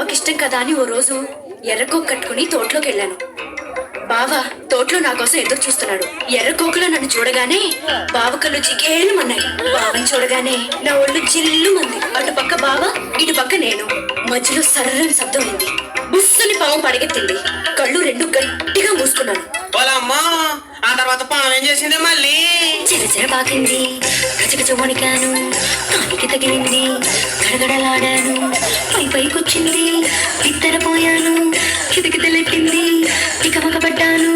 బావకి ఇష్టం కదా అని ఓ రోజు ఎర్రకోక కట్టుకుని తోటలోకి వెళ్ళాను. బావ తోటలో నా కోసం ఎదురు చూస్తున్నాడు. ఎర్రకోకలో నన్ను చూడగానే బావ కళ్ళు జిగేలుమన్నాయి. బావని చూడగానే నా ఒళ్ళు జిల్లుమంది. అటు పక్క బావ, ఇటు పక్క నేను. మధ్యలో సర్రని శబ్దం అయింది. బుస్సుని పాము పడగెత్తింది. కళ్ళు రెండు గట్టిగా మూసుకున్నాను. ఆ తర్వాత పాము ఏం చేసింది? మళ్ళీ చిరచిర పాకింది. గజగజ వణికాను. కాలికి తగిలింది. గడగడలాడాను. పైకొచ్చింది. ఇద్దరపోయాను. కితకితలెట్టింది. తికమకపడ్డాను.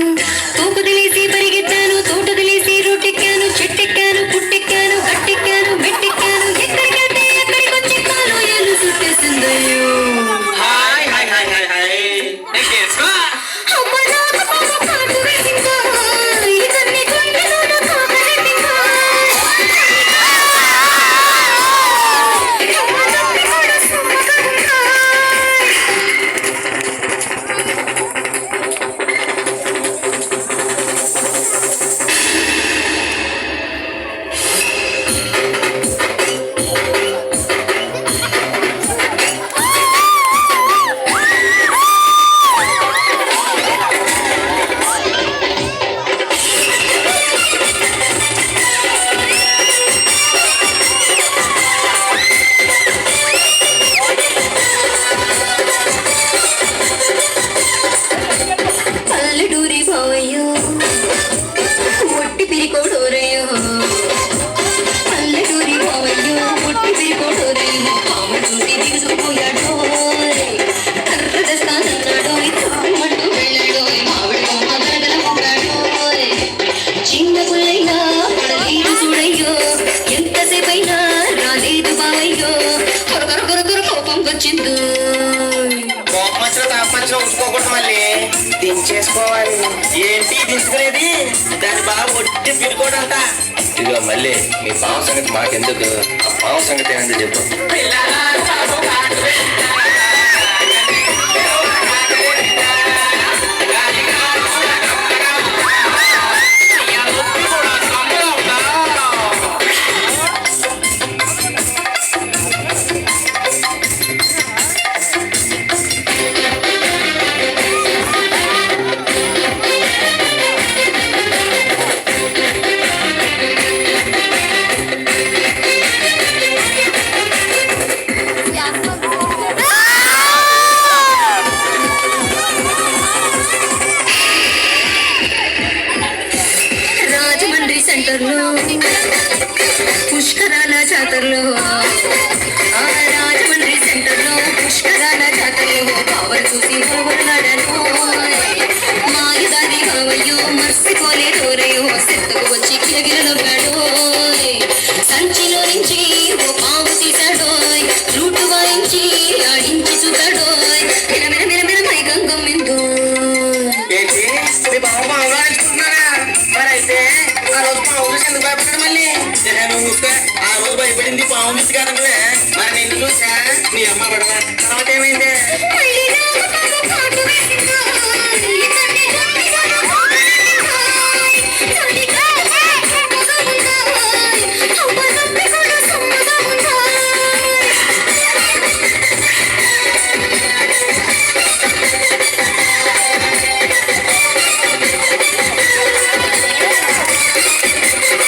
తోపు తెలిసి పరిగెత్తాను. తోట తెలిసి రోడ్డెక్కాను. చెట్టెక్కాను. పుట్టెక్కాను. గట్టెక్కాను. మెట్టెక్కాను. ఎక్కడికంటే ఎక్కడికొచ్చి కాలు ఏళ్ళు చుట్టేసిందయ్యో. ఉంచుకోకూడదు, మళ్ళీ దించేసుకోవాలి. ఏంటి దించుకునేది? దాని బాగా ఒట్టి పిరుకోడంతా. ఇదిగో మళ్ళీ మీ పాము సంగతి మాకెందుకు? ఆ పాము సంగతి ఏంటో చెప్పు. పుష్కరాల జాతరలో రాజమండ్రి సెంటర్లో పుష్కరాల జాతరలో కావలు చూసి హోవలాడాను. మాయదారి కావయ్యో మర్చిపోలే దూరయో సెత్తకు వచ్చి కిలగిలనవ్వాడు. సంచిలో నుంచి ఓ పాము తీశాడో, రూటు వాయించి ఆడించి చూశాడో. మిరమిర మిరమిర మై గంగమ్మిందో. మళ్ళీ ఆ రోజు భయపడింది పాము కాదంటే మరి నిన్ను చూసా నీ అమ్మ పడదా? తర్వాత ఏమైంది?